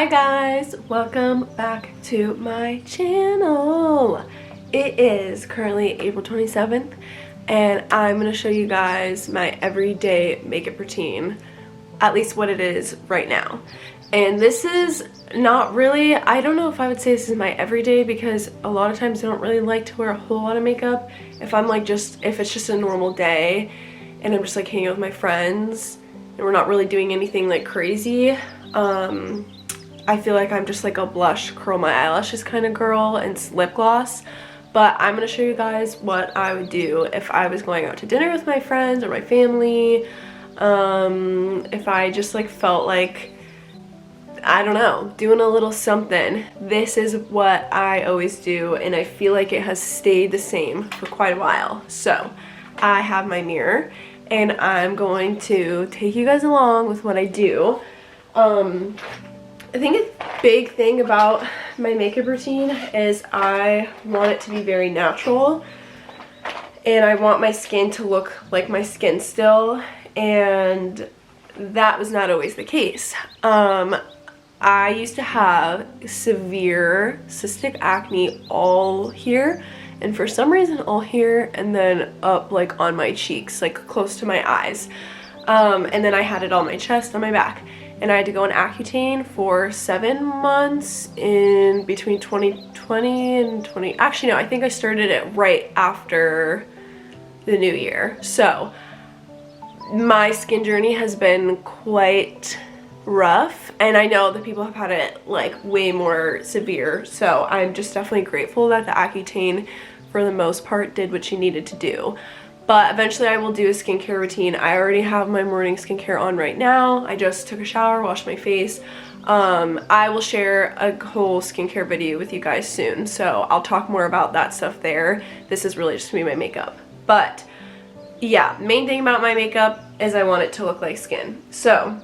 Hi guys, welcome back to my channel. It is currently April 27th and I'm going to show you guys my everyday makeup routine, at least what it is right now. And this is not really, I don't know if I would say this is my everyday because a lot of times I don't really like to wear a whole lot of makeup. If it's just a normal day and I'm just like hanging out with my friends and we're not really doing anything like crazy, I feel like I'm just like a blush, curl my eyelashes kind of girl and lip gloss. But I'm going to show you guys what I would do if I was going out to dinner with my friends or my family. If I just like felt like, I don't know, doing a little something. This is what I always do and I feel like it has stayed the same for quite a while. So I have my mirror and I'm going to take you guys along with what I do. I think a big thing about my makeup routine is I want it to be very natural and I want my skin to look like my skin still, and that was not always the case. I used to have severe cystic acne all here, and for some reason all here and then up like on my cheeks, like close to my eyes, and then I had it on my chest, on my back. And I had to go on Accutane for 7 months in between 2020 and actually no, I think I started it right after the new year. So my skin journey has been quite rough and I know that people have had it like way more severe. So I'm just definitely grateful that the Accutane for the most part did what she needed to do. But eventually I will do a skincare routine. I already have my morning skincare on right now. I just took a shower, washed my face. I will share a whole skincare video with you guys soon, so I'll talk more about that stuff there. This is really just gonna be my makeup. But yeah, main thing about my makeup is I want it to look like skin. So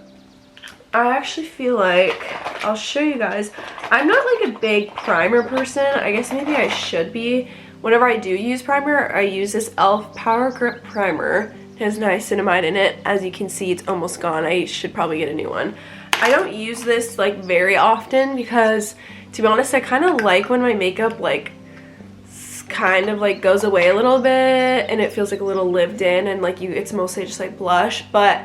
I actually feel like, I'll show you guys, I'm not like a big primer person. I guess maybe I should be. Whenever I do use primer, I use this e.l.f. Power Grip Primer. It has niacinamide in it. As you can see, it's almost gone. I should probably get a new one. I don't use this like very often because, to be honest, I kind of like when my makeup like kind of like goes away a little bit and it feels like a little lived in and like it's mostly just like blush. But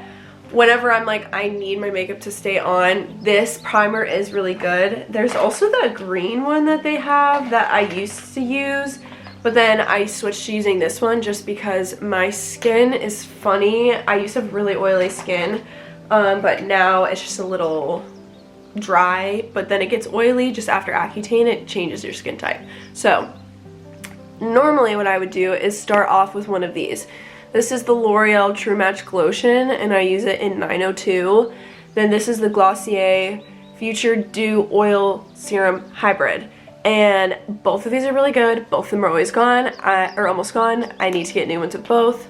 whenever I'm like, I need my makeup to stay on, this primer is really good. There's also the green one that they have that I used to use. But then I switched to using this one just because my skin is funny. I used to have really oily skin, but now it's just a little dry. But then it gets oily just after Accutane. It changes your skin type. So normally what I would do is start off with one of these. This is the L'Oreal True Match Glotion and I use it in 902. Then this is the Glossier Future Dew Oil Serum Hybrid. And both of these are really good. Both of them are always gone, or almost gone. I need to get new ones of both.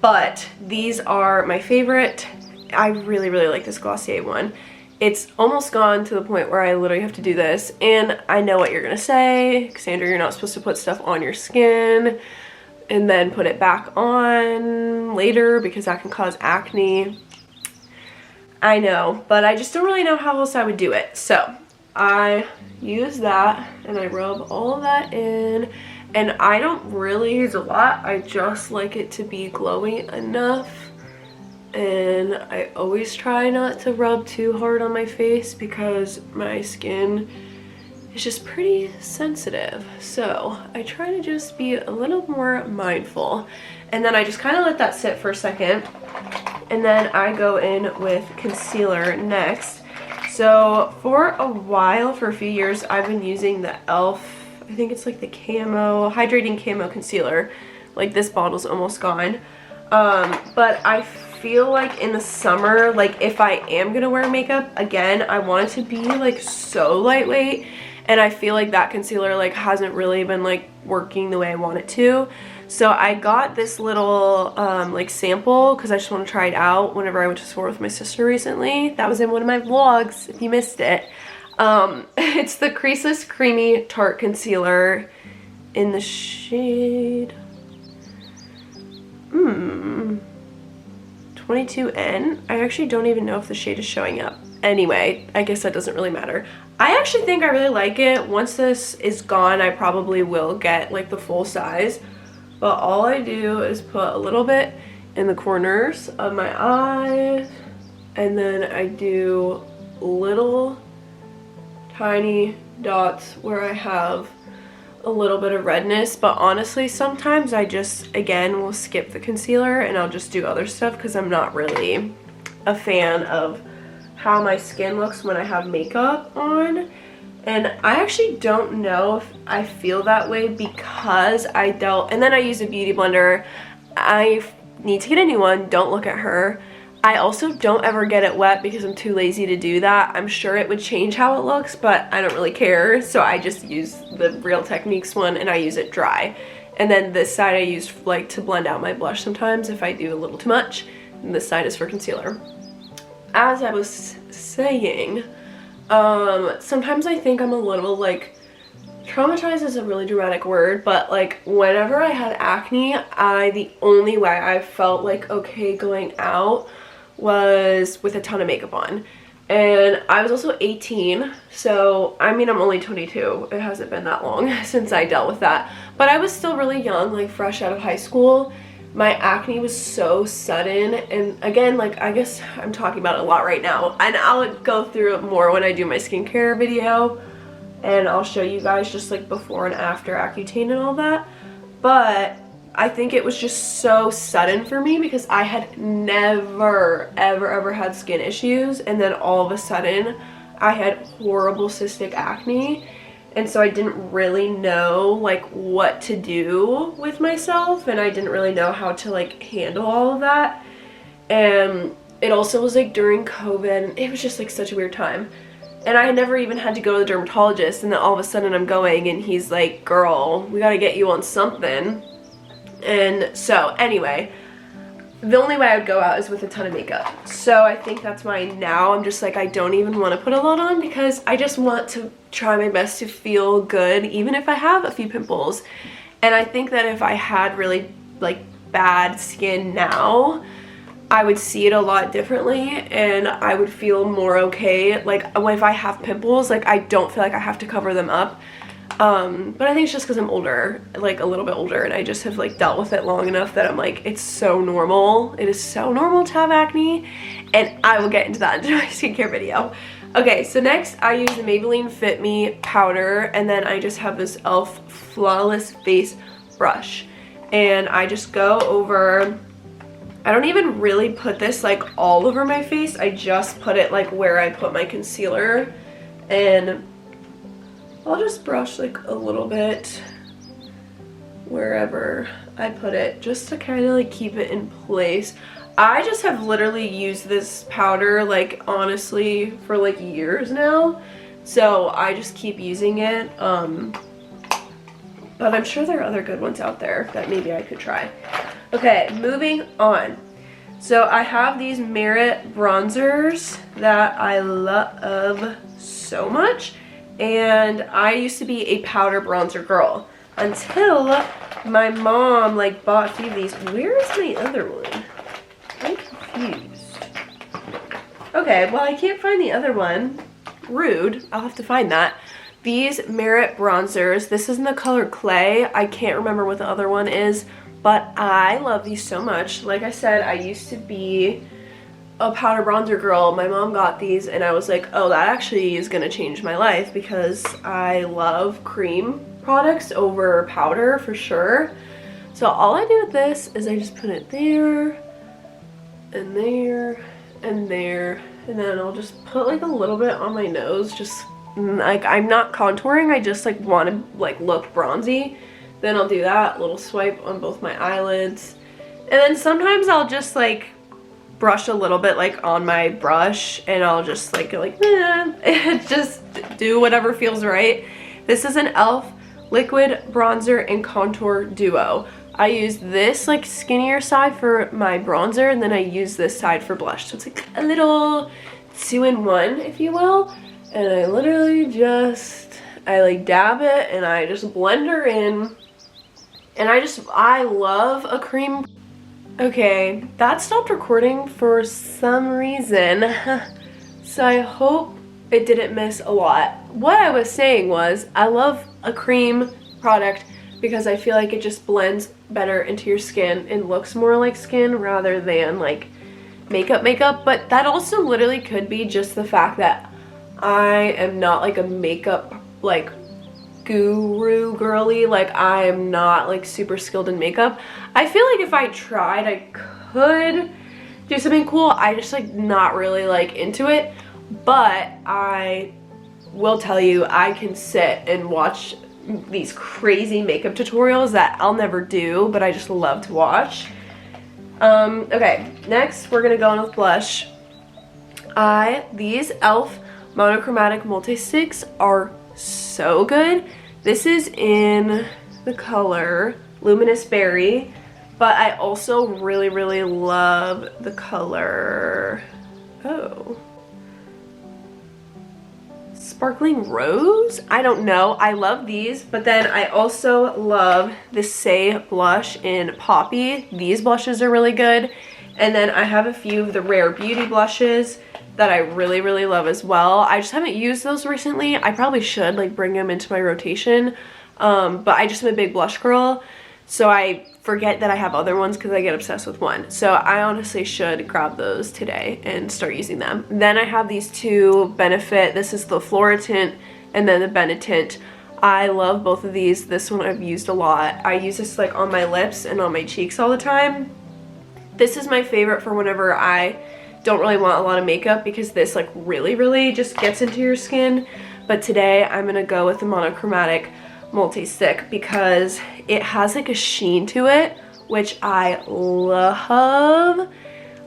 But these are my favorite. I really, really like this Glossier one. It's almost gone to the point where I literally have to do this. And I know what you're going to say. Cassandra, you're not supposed to put stuff on your skin and then put it back on later because that can cause acne. I know, but I just don't really know how else I would do it. So I use that and I rub all of that in, and I don't really use a lot. I just like it to be glowy enough, and I always try not to rub too hard on my face because my skin is just pretty sensitive. So I try to just be a little more mindful, and then I just kind of let that sit for a second, and then I go in with concealer next. So for a while, for a few years, I've been using the e.l.f. I think it's like the Camo, Hydrating Camo Concealer. Like this bottle's almost gone. But I feel like in the summer, like if I am gonna wear makeup, again, I want it to be like so lightweight. And I feel like that concealer like hasn't really been like working the way I want it to. So I got this little like sample because I just want to try it out whenever I went to Sephora with my sister recently. That was in one of my vlogs if you missed it. It's the Creaseless Creamy Tarte Concealer in the shade 22N. I actually don't even know if the shade is showing up. Anyway, I guess that doesn't really matter. I actually think I really like it. Once this is gone, I probably will get like the full size. But all I do is put a little bit in the corners of my eyes, and then I do little tiny dots where I have a little bit of redness. But honestly, sometimes I just, again, will skip the concealer and I'll just do other stuff because I'm not really a fan of how my skin looks when I have makeup on. And I actually don't know if I feel that way because I dealt, and then I use a beauty blender. I need to get a new one, don't look at her. I also don't ever get it wet because I'm too lazy to do that. I'm sure it would change how it looks, but I don't really care. So I just use the Real Techniques one and I use it dry. And then this side I use like to blend out my blush sometimes if I do a little too much. And this side is for concealer. As I was saying, sometimes I think I'm a little like, traumatized is a really dramatic word, but like whenever I had acne, the only way I felt like okay going out was with a ton of makeup on. And I was also 18, so I mean I'm only 22. It hasn't been that long since I dealt with that. But I was still really young, like fresh out of high school. My acne was so sudden, and again, like I guess I'm talking about it a lot right now, and I'll go through it more when I do my skincare video, and I'll show you guys just like before and after Accutane and all that. But I think it was just so sudden for me because I had never ever had skin issues, and then all of a sudden I had horrible cystic acne. And so I didn't really know like what to do with myself, and I didn't really know how to like handle all of that. And it also was like during COVID, and it was just like such a weird time. And I had never even had to go to the dermatologist, and then all of a sudden I'm going and he's like, girl, we gotta get you on something. And so anyway, the only way I would go out is with a ton of makeup. So I think that's why now I'm just like, I don't even want to put a lot on because I just want to try my best to feel good even if I have a few pimples. And I think that if I had really like bad skin now, I would see it a lot differently and I would feel more okay. Like if I have pimples, like I don't feel like I have to cover them up. But I think it's just because I'm older, like a little bit older, and I just have like dealt with it long enough that I'm like, it's so normal. It is so normal to have acne, and I will get into that in my skincare video. Okay, so next I use the Maybelline Fit Me powder, and then I just have this e.l.f. Flawless Face Brush, and I just go over, I don't even really put this like all over my face, I just put it like where I put my concealer, and I'll just brush like a little bit wherever I put it just to kind of like keep it in place. I just have literally used this powder like honestly for like years now, so I just keep using it. But I'm sure there are other good ones out there that maybe I could try. Okay, moving on. So I have these Merit bronzers that I love so much. And I used to be a powder bronzer girl until my mom like bought a few of these. Where is my other one? I'm confused. Okay, well I can't find the other one. Rude. I'll have to find that. These Merit bronzers. This is in the color Clay. I can't remember what the other one is, but I love these so much. Like I said, I used to be a powder bronzer girl. My mom got these and I was like, oh, that actually is gonna change my life because I love cream products over powder for sure. So all I do with this is I just put it there and there and there, and then I'll just put like a little bit on my nose, just like I'm not contouring, I just like want to like look bronzy. Then I'll do that little swipe on both my eyelids, and then sometimes I'll just like brush a little bit like on my brush, and I'll just like go like just do whatever feels right. This is an e.l.f. liquid bronzer and contour duo. I use this like skinnier side for my bronzer, and then I use this side for blush, so it's like a little 2-in-1 if you will. And I literally just I like dab it and I just blend her in, and I love a cream. Okay, that stopped recording for some reason. So I hope it didn't miss a lot. What I was saying was I love a cream product because I feel like it just blends better into your skin and looks more like skin rather than like makeup, but that also literally could be just the fact that I am not like a makeup like guru girly. Like I am not like super skilled in makeup. I feel like if I tried I could do something cool. I just like not really like into it, but I will tell you I can sit and watch these crazy makeup tutorials that I'll never do, but I just love to watch. Okay, next we're gonna go in with blush. These e.l.f. monochromatic multi-sticks are so good. This is in the color Luminous Berry, but I also really love the color, Sparkling Rose? I don't know. I love these, but then I also love the Say blush in Poppy. These blushes are really good. And then I have a few of the Rare Beauty blushes that I really love as well. I just haven't used those recently. I probably should like bring them into my rotation, but I just am a big blush girl, so I forget that I have other ones because I get obsessed with one. So I honestly should grab those today and start using them. Then I have these two Benefit. This is the Flora tint and then the Benetint. I love both of these. This one I've used a lot. I use this like on my lips and on my cheeks all the time. This is my favorite for whenever I don't really want a lot of makeup because this like really just gets into your skin. But today I'm gonna go with the monochromatic multi-stick because it has like a sheen to it, which I love.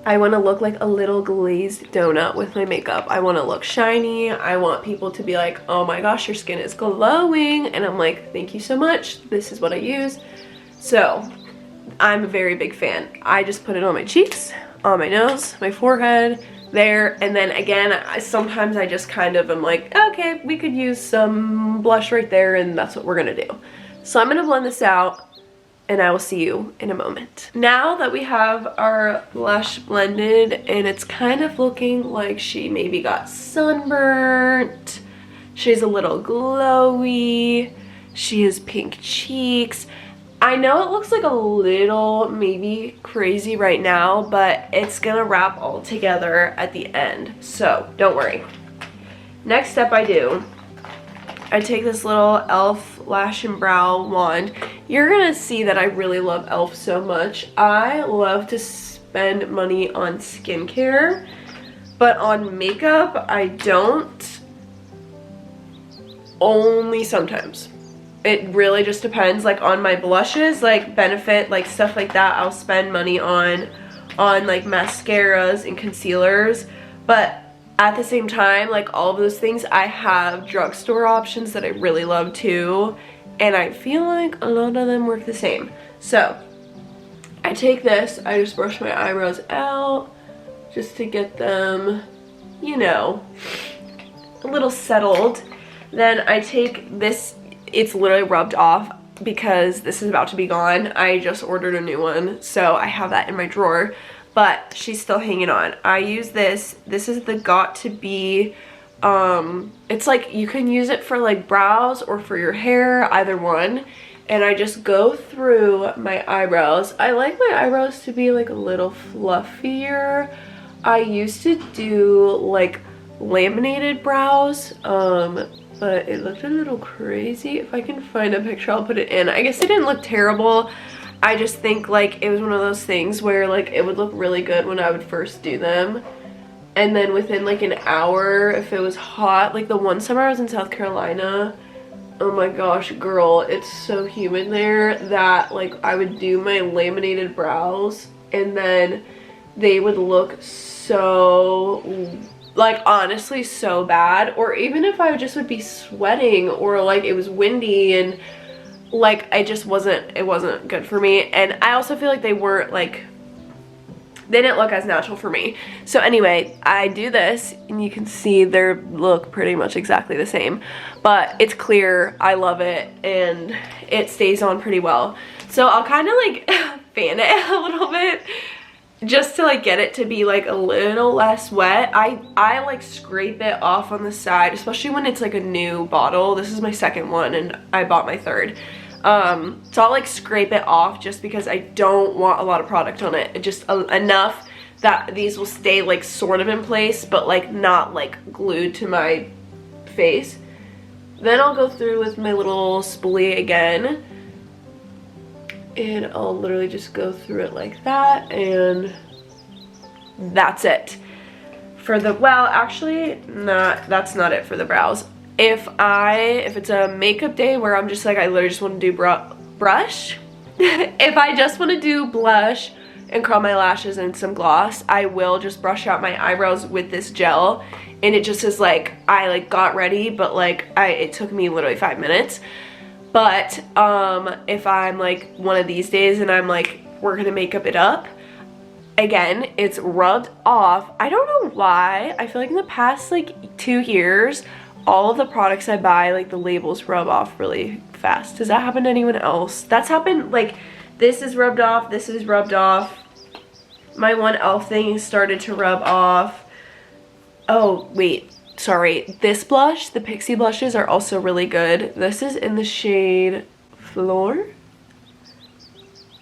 I want to look like a little glazed donut with my makeup. I want to look shiny. I want people to be like, oh my gosh, your skin is glowing, and I'm like, thank you so much, this is what I use. So I'm a very big fan. I just put it on my cheeks, on my nose, my forehead, there, and then again sometimes I just kind of am like, okay, we could use some blush right there, and that's what we're gonna do. So I'm gonna blend this out and I will see you in a moment. Now that we have our blush blended and it's kind of looking like she maybe got sunburnt, she's a little glowy, she has pink cheeks. I know it looks like a little maybe crazy right now, but it's gonna wrap all together at the end, so don't worry. Next step I take this little e.l.f. Lash and Brow wand. You're gonna see that I really love e.l.f. so much. I love to spend money on skincare, but on makeup I don't. Only sometimes. It really just depends. Like on my blushes, like Benefit, like stuff like that, I'll spend money on like mascaras and concealers. But at the same time, like all of those things, I have drugstore options that I really love too, and I feel like a lot of them work the same. So I take this, I just brush my eyebrows out just to get them, you know, a little settled. Then I take this, it's literally rubbed off because this is about to be gone. I just ordered a new one, so I have that in my drawer, but she's still hanging on. I use this. This is the Got To Be, it's like you can use it for like brows or for your hair, either one. And I just go through my eyebrows. I like my eyebrows to be like a little fluffier. I used to do like laminated brows, but it looked a little crazy. If I can find a picture, I'll put it in. I guess it didn't look terrible. I just think like it was one of those things where like it would look really good when I would first do them, and then within like an hour, if it was hot, like the one summer I was in South Carolina, oh my gosh girl, it's so humid there that like I would do my laminated brows and then they would look so, like honestly so bad. Or even if I just would be sweating or like it was windy and like it wasn't good for me. And I also feel like they weren't like, they didn't look as natural for me. So anyway, I do this and you can see they look pretty much exactly the same, but it's clear. I love it and it stays on pretty well. So I'll kind of like fan it a little bit just to like get it to be like a little less wet, I like scrape it off on the side, especially when it's like a new bottle. This is my second one and I bought my third. So I'll like scrape it off just because I don't want a lot of product on it. Just enough that these will stay like sort of in place, but like not like glued to my face. Then I'll go through with my little spoolie again, and I'll literally just go through it like that, and that's it. For the, well, actually, that's not it for the brows. If it's a makeup day where I'm just like, I literally just want to do brush, if I just want to do blush and curl my lashes and some gloss, I will just brush out my eyebrows with this gel, and it just is like, I like got ready, but like it took me literally 5 minutes. But if I'm like one of these days and I'm like, we're gonna makeup it up, again, it's rubbed off. I don't know why, I feel like in the past like 2 years, all of the products I buy, like the labels rub off really fast. Does that happen to anyone else? That's happened, like this is rubbed off, this is rubbed off. My one e.l.f. thing started to rub off. Oh, wait, sorry. This blush, the Pixi blushes are also really good. This is in the shade Floor.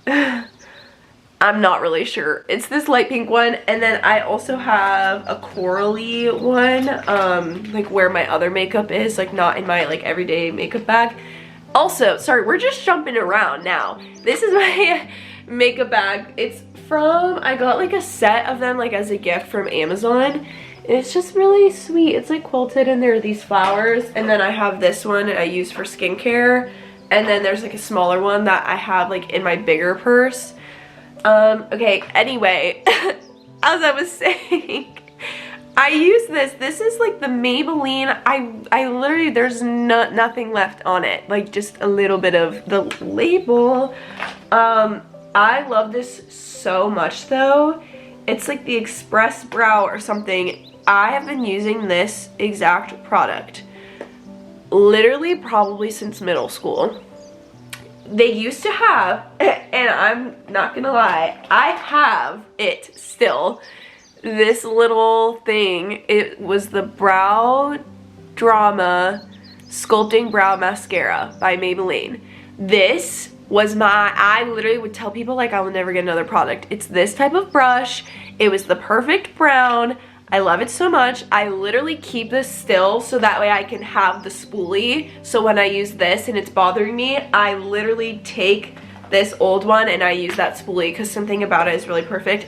I'm not really sure. It's this light pink one, and then I also have a corally one, like where my other makeup is, like not in my like everyday makeup bag. Also, sorry, we're just jumping around now. This is my makeup bag. It's from, I got like a set of them like as a gift from Amazon, and it's just really sweet. It's like quilted, and there are these flowers, and then I have this one I use for skincare, and then there's like a smaller one that I have like in my bigger purse. Okay, anyway, as I was saying, I use this. This is like the Maybelline. I literally, there's nothing left on it. Like just a little bit of the label. I love this so much though. It's like the Express Brow or something. I have been using this exact product literally probably since middle school. They used to have, and I'm not gonna lie, I have it still, this little thing. It was the Brow Drama Sculpting Brow Mascara by Maybelline. This was I literally would tell people like I will never get another product. It's this type of brush. It was the perfect brown. I love it so much. I literally keep this still so that way I can have the spoolie. So when I use this and it's bothering me, I literally take this old one and I use that spoolie because something about it is really perfect.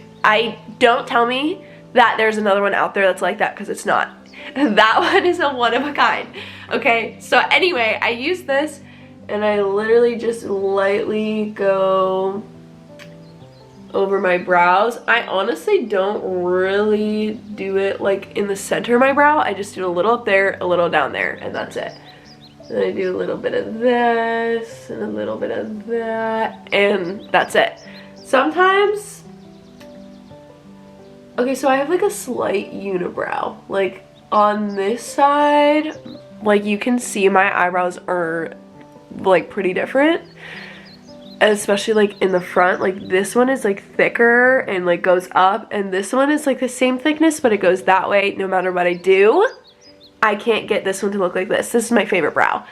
Don't tell me that there's another one out there that's like that, because it's not. That one is a one of a kind. Okay, so anyway, I use this and I literally just lightly go over my brows. I honestly don't really do it like in the center of my brow. I just do a little up there, a little down there, and that's it. Then I do a little bit of this and a little bit of that, and that's it. Sometimes, okay, so I have like a slight unibrow. Like on this side, like you can see my eyebrows are like pretty different, especially like in the front. Like this one is like thicker and like goes up, and this one is like the same thickness but it goes that way. No matter what I do, I can't get this one to look like this. This is my favorite brow.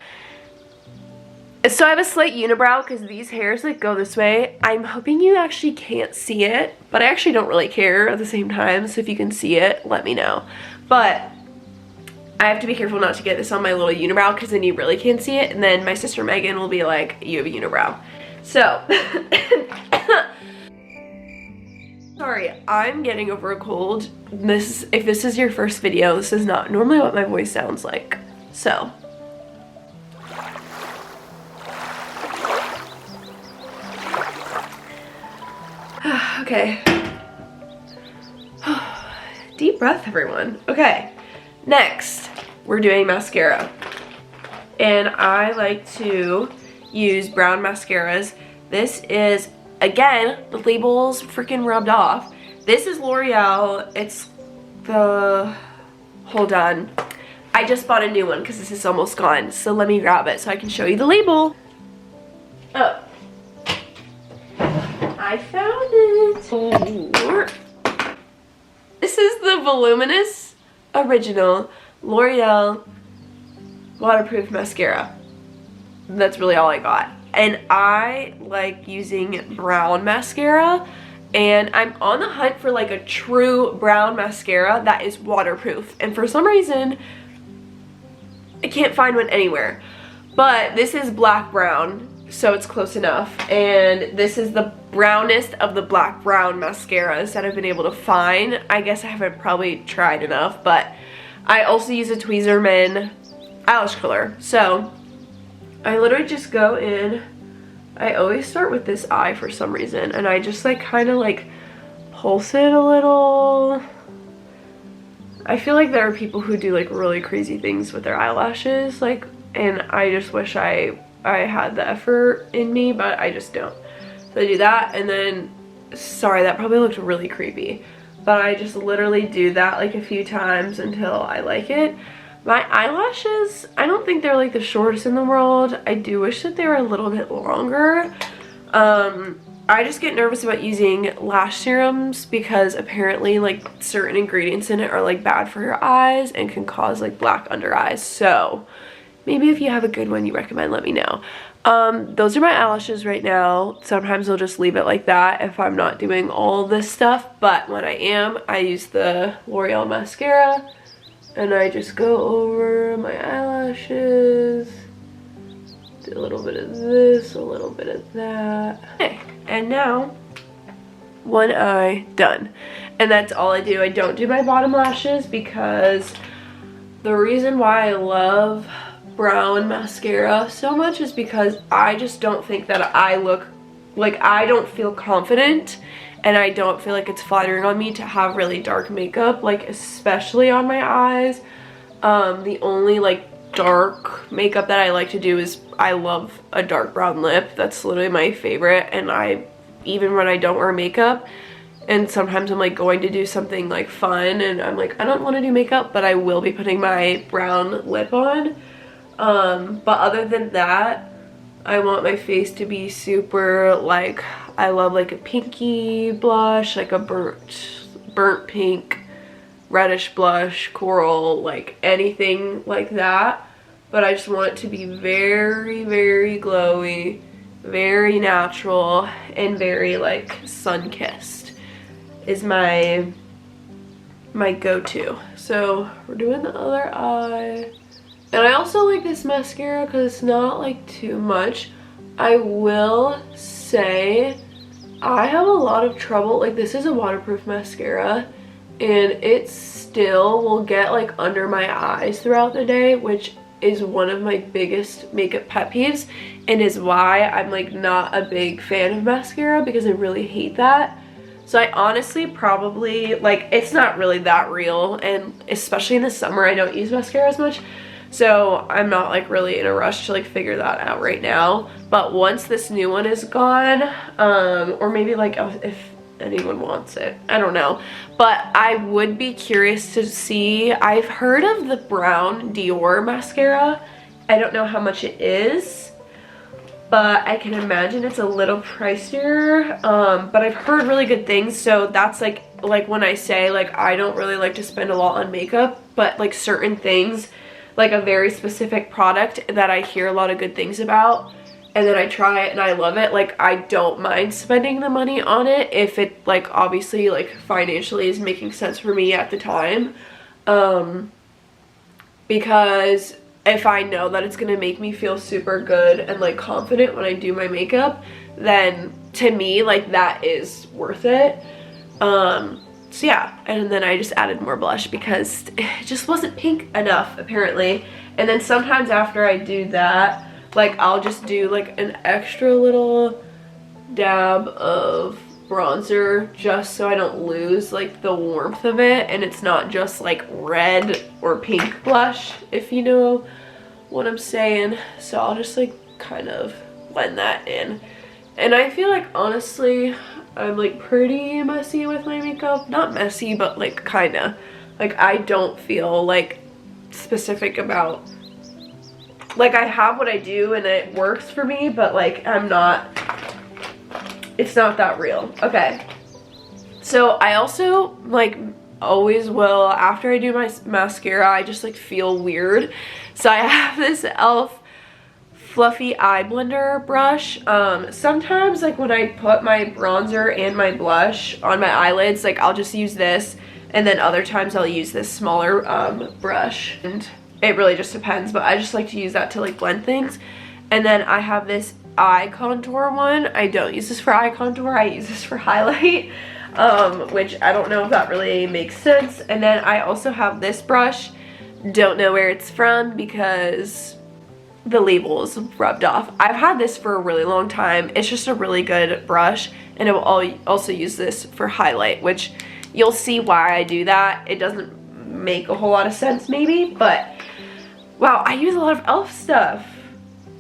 So I have a slight unibrow because these hairs like go this way. I'm hoping you actually can't see it, but I actually don't really care at the same time, so if you can see it, let me know. But I have to be careful not to get this on my little unibrow because then you really can't see it, and then my sister Megan will be like, you have a unibrow. So, sorry, I'm getting over a cold. If this is your first video, this is not normally what my voice sounds like. So, okay. Deep breath, everyone. Okay, next, we're doing mascara. And I like to use brown mascaras. This is, again, the label's freaking rubbed off. This is L'Oreal. It's the, hold on, I just bought a new one because this is almost gone, so let me grab it so I can show you the label. Oh, I I found it. This is the Voluminous Original L'Oreal Waterproof Mascara. That's really all I got. And I like using brown mascara, and I'm on the hunt for like a true brown mascara that is waterproof. And for some reason, I can't find one anywhere. But this is black brown, so it's close enough. And this is the brownest of the black brown mascaras that I've been able to find. I guess I haven't probably tried enough, but I also use a Tweezerman eyelash curler. So I literally just go in. I always start with this eye for some reason, and I just like kind of like pulse it a little. I feel like there are people who do like really crazy things with their eyelashes, like, and I just wish I had the effort in me, but I just don't. So I do that, and then, sorry, that probably looked really creepy, but I just literally do that like a few times until I like it. My eyelashes, I don't think they're like the shortest in the world. I do wish that they were a little bit longer. I just get nervous about using lash serums because apparently like certain ingredients in it are like bad for your eyes and can cause like black under eyes. So maybe if you have a good one you recommend, let me know. Those are my eyelashes right now. Sometimes I'll just leave it like that if I'm not doing all this stuff, but when I am, I use the L'Oreal mascara and I just go over my eyelashes, do a little bit of this, a little bit of that. Okay, and now one eye done. And that's all I do. I don't do my bottom lashes because the reason why I love brown mascara so much is because I just don't think that I look like, I don't feel confident, and I don't feel like it's flattering on me to have really dark makeup, like especially on my eyes. The only like dark makeup that I like to do is, I love a dark brown lip. That's literally my favorite. And I, even when I don't wear makeup, and sometimes I'm like going to do something like fun and I'm like, I don't want to do makeup, but I will be putting my brown lip on. But other than that, I want my face to be super like, I love like a pinky blush, like a burnt pink, reddish blush, coral, like anything like that. But I just want it to be very, very glowy, very natural, and very like sun-kissed is my go-to. So we're doing the other eye. And I also like this mascara because it's not like too much. I will say I have a lot of trouble, like this is a waterproof mascara and it still will get like under my eyes throughout the day, which is one of my biggest makeup pet peeves and is why I'm like not a big fan of mascara, because I really hate that. So I honestly probably, like, it's not really that real, and especially in the summer I don't use mascara as much. So I'm not like really in a rush to like figure that out right now. But once this new one is gone, or maybe like if anyone wants it, I don't know. But I would be curious to see, I've heard of the brown Dior mascara. I don't know how much it is, but I can imagine it's a little pricier. But I've heard really good things. So that's like when I say like I don't really like to spend a lot on makeup, but like certain things, like a very specific product that I hear a lot of good things about, and then I try it and I love it, like I don't mind spending the money on it if it like obviously like financially is making sense for me at the time, because if I know that it's gonna make me feel super good and like confident when I do my makeup, then to me like that is worth it. So yeah, and then I just added more blush because it just wasn't pink enough apparently. And then sometimes after I do that, like I'll just do like an extra little dab of bronzer just so I don't lose like the warmth of it and it's not just like red or pink blush, if you know what I'm saying. So I'll just like kind of blend that in. And I feel like honestly I'm like pretty messy with my makeup. Not messy, but like kinda. Like I don't feel like specific about, like I have what I do and it works for me, but like I'm not, it's not that real. Okay. So I also like always will, after I do my mascara, I just like feel weird. So I have this e.l.f. Fluffy Eye Blender brush. Sometimes like when I put my bronzer and my blush on my eyelids, like I'll just use this, and then other times I'll use this smaller brush, and it really just depends, but I just like to use that to like blend things. And then I have this eye contour one. I don't use this for eye contour, I use this for highlight, which I don't know if that really makes sense. And then I also have this brush. Don't know where it's from because the label is rubbed off. I've had this for a really long time. It's just a really good brush, and I will also use this for highlight, which you'll see why I do that. It doesn't make a whole lot of sense maybe, but wow, I use a lot of e.l.f. stuff.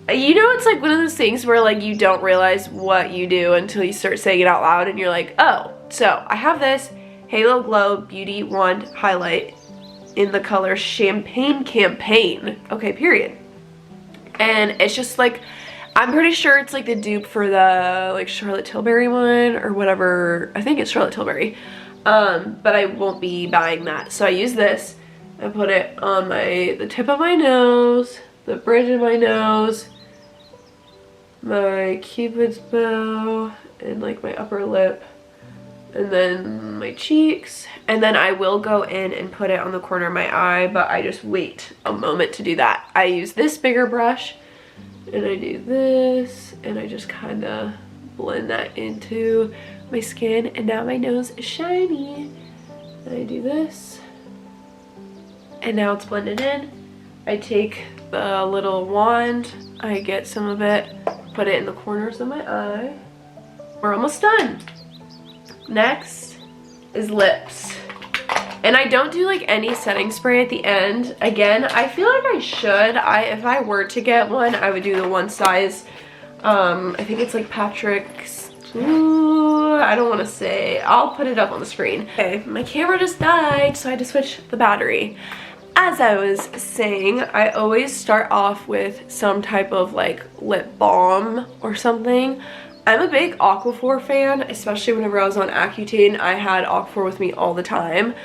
You know, it's like one of those things where like you don't realize what you do until you start saying it out loud, and you're like, oh. So I have this Halo Glow Beauty Wand highlight in the color Champagne Campaign. Okay, period. And it's just like, I'm pretty sure it's like the dupe for the like Charlotte Tilbury one or whatever. I think it's Charlotte Tilbury. But I won't be buying that. So I use this. I put it on the tip of my nose, the bridge of my nose, my cupid's bow, and like my upper lip, and then my cheeks. And then I will go in and put it on the corner of my eye, but I just wait a moment to do that. I use this bigger brush, and I do this, and I just kind of blend that into my skin, and now my nose is shiny. And I do this, and now it's blended in. I take the little wand, I get some of it, put it in the corners of my eye. We're almost done. Next is lips. And I don't do like any setting spray at the end. Again, I feel like I should. If I were to get one, I would do the one size. I think it's like Patrick's. Ooh, I don't want to say. I'll put it up on the screen. Okay, my camera just died, so I had to switch the battery. As I was saying, I always start off with some type of like lip balm or something. I'm a big Aquaphor fan, especially whenever I was on Accutane. I had Aquaphor with me all the time.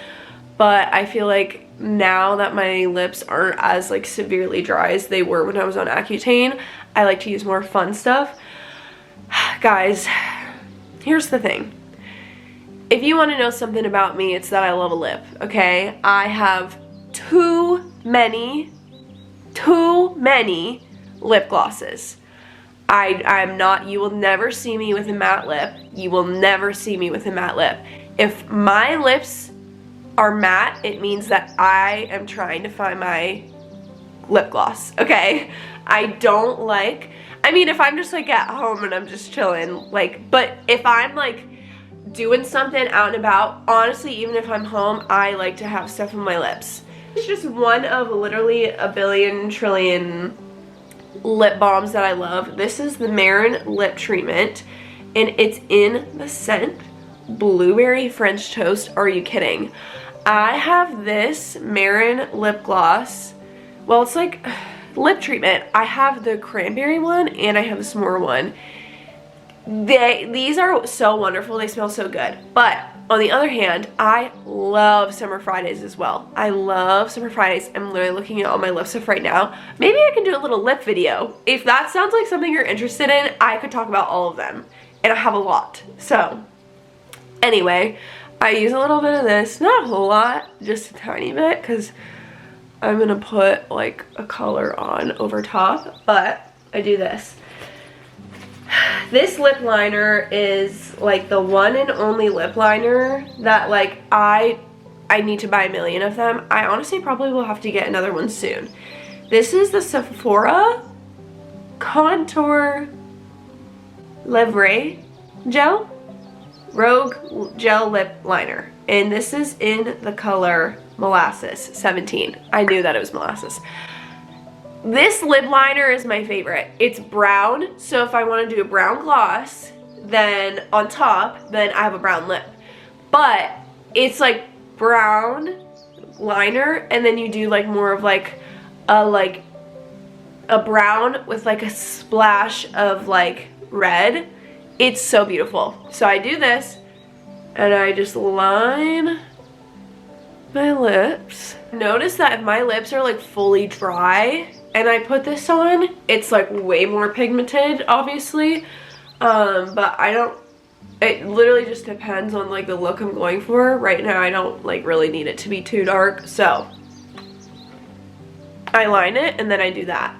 But I feel like now that my lips aren't as like severely dry as they were when I was on Accutane, I like to use more fun stuff. Guys, here's the thing. If you want to know something about me, it's that I love a lip, okay? I have too many lip glosses. I'm not, you will never see me with a matte lip. You will never see me with a matte lip. If my lips are matte, it means that I am trying to find my lip gloss, okay? I don't like, I mean, if I'm just like at home and I'm just chilling, like, but if I'm like doing something out and about, honestly, even if I'm home, I like to have stuff on my lips. It's just one of literally a billion trillion lip balms that I love. This is the Maren Lip Treatment, and it's in the scent Blueberry French Toast. Are you kidding? I have this Maren lip gloss. Well, it's like lip treatment. I have the cranberry one and I have the s'more one. These are so wonderful. They smell so good. But on the other hand, I love Summer Fridays as well. I love Summer Fridays. I'm literally looking at all my lip stuff right now. Maybe I can do a little lip video. If that sounds like something you're interested in, I could talk about all of them. And I have a lot. So, anyway, I use a little bit of this. Not a whole lot, just a tiny bit, because I'm going to put like a color on over top. But I do this. This lip liner is like the one and only lip liner that like I need to buy a million of them. I honestly probably will have to get another one soon. This is the Sephora Contour Levre Gel Rogue Gel Lip Liner. And this is in the color Molasses 17. I knew that it was molasses. This lip liner is my favorite. It's brown, so if I want to do a brown gloss, then on top, then I have a brown lip. But it's like brown liner, and then you do like more of like a brown with like a splash of like red, It's so beautiful. So I do this and I just line my lips. Notice that if my lips are like fully dry and I put this on, it's like way more pigmented, obviously. But I don't, it literally just depends on like the look I'm going for. Right now I don't like really need it to be too dark, so I line it and then I do that.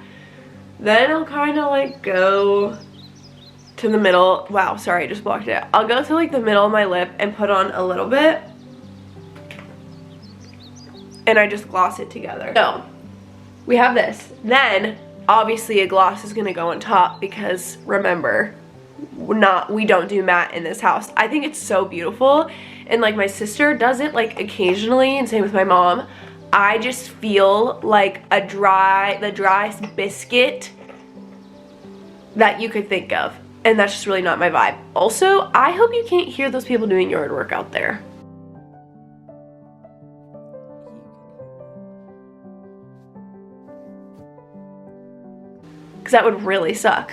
Then I'll kind of like go to the middle. Wow, sorry, I just blocked it. I'll go to like the middle of my lip and put on a little bit, and I just gloss it together. So we have this. Then obviously a gloss is gonna go on top because remember, we don't do matte in this house. I think it's so beautiful, and like my sister does it like occasionally, and same with my mom. I just feel like the driest biscuit that you could think of, and that's just really not my vibe. Also, I hope you can't hear those people doing yard work out there. Because that would really suck.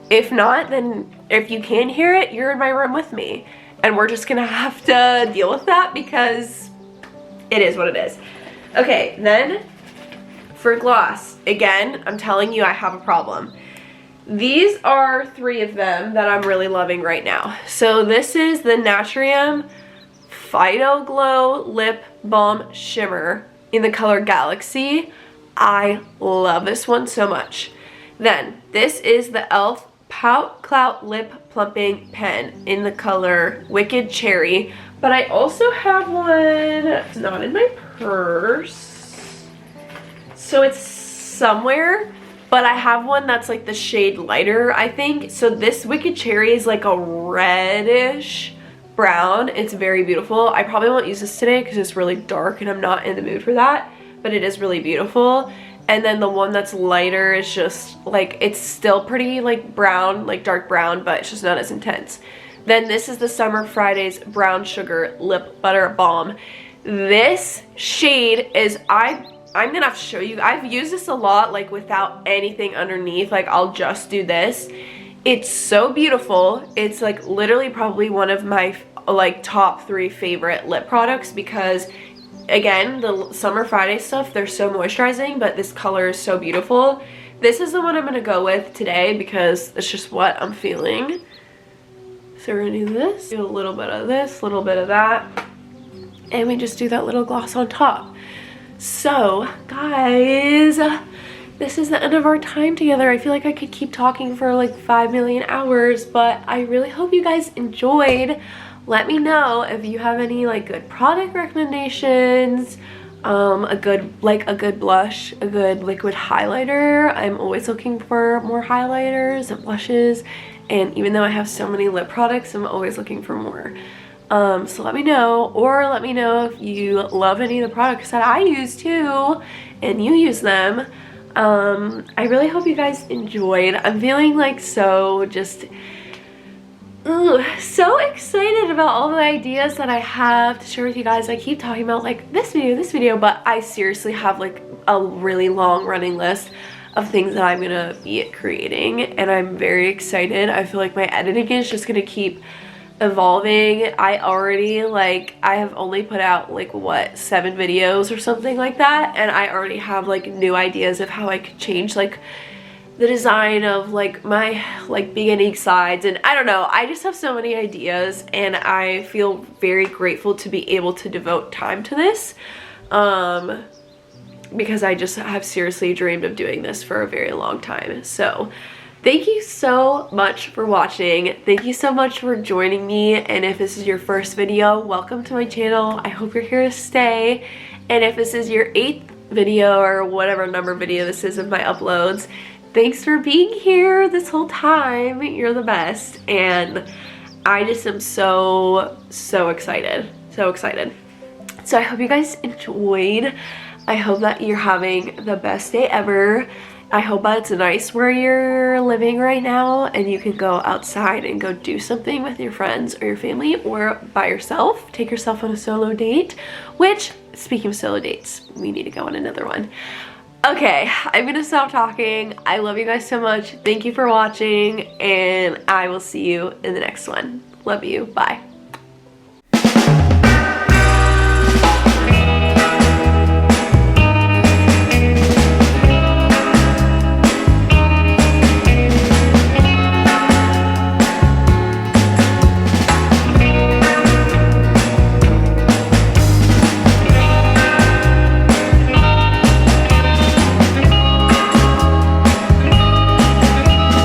If not, then if you can hear it, you're in my room with me. And we're just gonna have to deal with that because it is what it is. Okay, then for gloss, again, I'm telling you I have a problem. These are 3 of them that I'm really loving right now. So this is the Naturium Phyto Glow Lip Balm Shimmer in the color Galaxy. I love this one so much. Then this is the e.l.f. Pout Clout Lip Plumping Pen in the color Wicked Cherry. But I also have one, it's not in my purse, so it's somewhere, but I have one that's like the shade lighter, I think. So this Wicked Cherry is like a reddish brown. It's very beautiful. I probably won't use this today because it's really dark and I'm not in the mood for that, but it is really beautiful. And then the one that's lighter is just like, it's still pretty like brown, like dark brown, but it's just not as intense. Then this is the Summer Fridays Brown Sugar Lip Butter Balm. This shade is, I'm gonna have to show you. I've used this a lot like without anything underneath. Like I'll just do this. It's so beautiful. It's like literally probably one of my like top 3 favorite lip products because again, the Summer Friday stuff, they're so moisturizing, but this color is so beautiful. This is the one I'm gonna go with today because it's just what I'm feeling. So we're gonna do this, do a little bit of this, a little bit of that, and we just do that little gloss on top. So guys, this is the end of our time together. I feel like I could keep talking for like 5 million hours, but I really hope you guys enjoyed. Let me know if you have any like good product recommendations, a good blush, a good liquid highlighter. I'm always looking for more highlighters and blushes, and even though I have so many lip products, I'm always looking for more. So let me know, or let me know if you love any of the products that I use too and you use them. I really hope you guys enjoyed. I'm feeling like so excited about all the ideas that I have to share with you guys. I keep talking about like this video, but I seriously have like a really long running list of things that I'm gonna be creating, and I'm very excited. I feel like my editing is just gonna keep evolving. I have only put out like what, 7 videos or something like that, and I already have like new ideas of how I could change like the design of like my like beginning sides, and I don't know, I just have so many ideas, and I feel very grateful to be able to devote time to this because I just have seriously dreamed of doing this for a very long time. So thank you so much for watching. Thank you so much for joining me, and if this is your first video, welcome to my channel. I hope you're here to stay, and if this is your 8th video or whatever number video this is of my uploads, thanks for being here this whole time. You're the best, and I just am so excited. So I hope you guys enjoyed. I hope that you're having the best day ever. I hope that it's nice where you're living right now and you can go outside and go do something with your friends or your family or by yourself. Take yourself on a solo date, which, speaking of solo dates, we need to go on another one. Okay, I'm gonna stop talking. I love you guys so much. Thank you for watching, and I will see you in the next one. Love you. Bye.